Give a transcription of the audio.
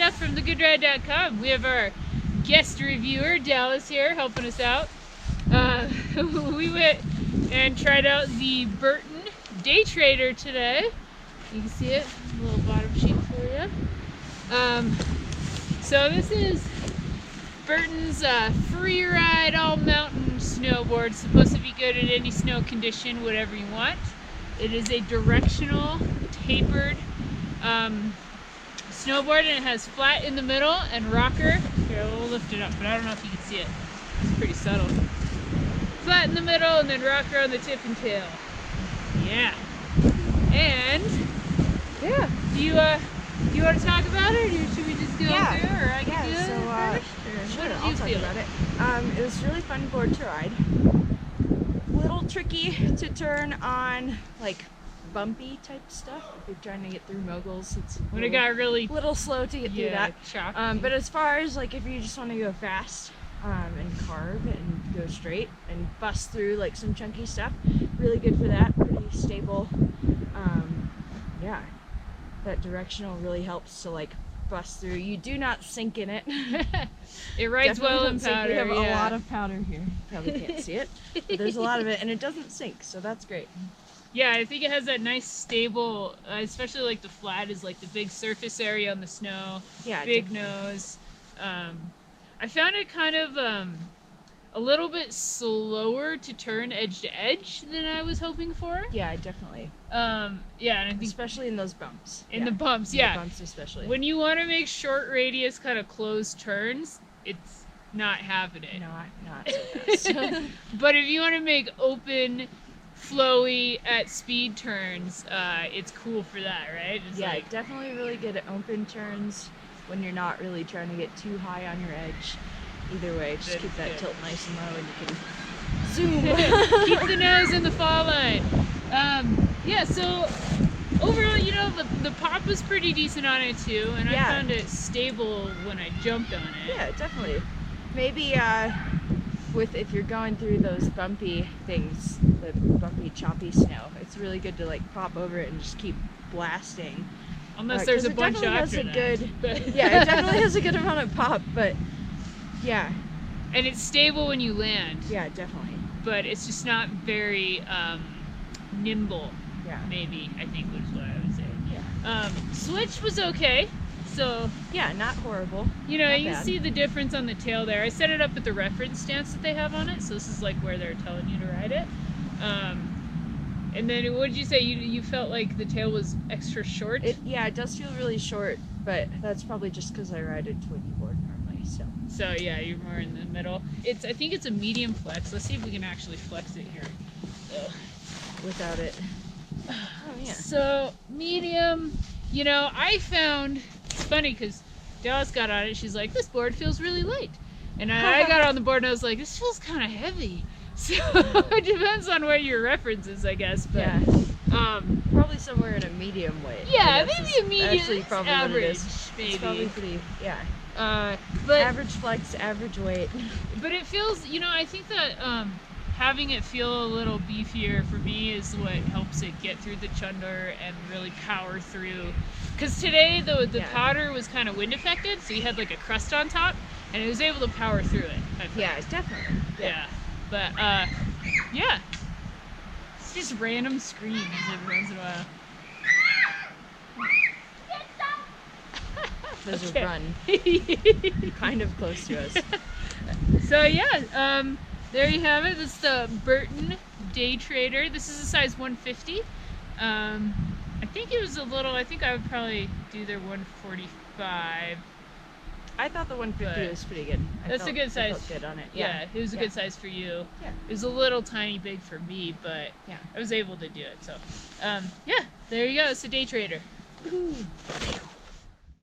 stuff from thegoodride.com. We have our guest reviewer, Dallas, here, helping us out. We went and tried out the Burton Day Trader today. You can see it, a little bottom sheet for you. So this is Burton's free ride all mountain snowboard. It's supposed to be good in any snow condition, whatever you want. It is a directional, tapered snowboard, and it has flat in the middle and rocker. Here, we'll lift it up, but I don't know if you can see it. It's pretty subtle. Flat in the middle and then rocker on the tip and tail. Yeah. And yeah, do you want to talk about it, or should we just go through, or I can do it first? Sure, I'll talk about it. It was a really fun board to ride. Little tricky to turn on, like bumpy type stuff. If you're trying to get through moguls, it's when it got really little slow to get through that. Choppy. But as far as like if you just want to go fast and carve and go straight and bust through like some chunky stuff, really good for that. Pretty stable. Yeah, that directional really helps to like bust through. You do not sink in it. It rides well in powder. We have a lot of powder here. You probably can't see it, but there's a lot of it, and it doesn't sink, so that's great. Yeah, I think it has that nice stable, especially like the flat is like the big surface area on the snow. Yeah, big nose. I found it kind of a little bit slower to turn edge to edge than I was hoping for. Yeah, definitely. Yeah, and I think especially in those bumps. In the bumps, yeah. The bumps especially. When you want to make short radius kind of closed turns, it's not happening. Not so fast. But if you want to make open, flowy at speed turns, it's cool for that, right? It's yeah, like, definitely really good at open turns when you're not really trying to get too high on your edge. Either way, just keep that tilt nice and low and you can zoom. Keep the nose in the fall line. Yeah, so overall, you know, the pop was pretty decent on it too, and I found it stable when I jumped on it. Yeah, definitely. Maybe if you're going through those bumpy things, the bumpy, choppy snow, it's really good to like pop over it and just keep blasting. Unless there's a bunch after that. Yeah, it definitely has a good amount of pop, but yeah. And it's stable when you land. Yeah, definitely. But it's just not very nimble. Yeah. Maybe, I think was what I would say. Yeah. Switch was okay. So yeah, not horrible. You know, you see the difference on the tail there. I set it up with the reference stance that they have on it, so this is like where they're telling you to ride it. And then what did you say? You felt like the tail was extra short? Yeah, it does feel really short, but that's probably just because I ride a twinny board normally. So yeah, you're more in the middle. I think it's a medium flex. Let's see if we can actually flex it here. Without it. Oh yeah. So medium, you know, I found it's funny because Dallas got on it. She's like, this board feels really light, and I got on the board and I was like, this feels kind of heavy. So it depends on where your reference is, I guess. But yeah. Probably somewhere in a medium weight. Yeah, maybe a medium. Actually, probably average. Maybe. It's probably pretty. Yeah. But average flex, average weight. But it feels, you know, I think that having it feel a little beefier for me is what helps it get through the chunder and really power through. Because today the powder was kind of wind affected, so you had like a crust on top, and it was able to power through it. Yeah, definitely. Yeah. But yeah, it's just random screams every once in a while. There's a run kind of close to us. So yeah, there you have it. This is the Burton Day Trader. This is a size 150. I think it was a little, I think I would probably do their 145. I thought the 150 was pretty good. That's a good size. I felt good on it. Yeah, it was a good size for you. Yeah. It was a little tiny big for me, but I was able to do it. So, yeah, there you go. It's a Day Trader. Woo-hoo.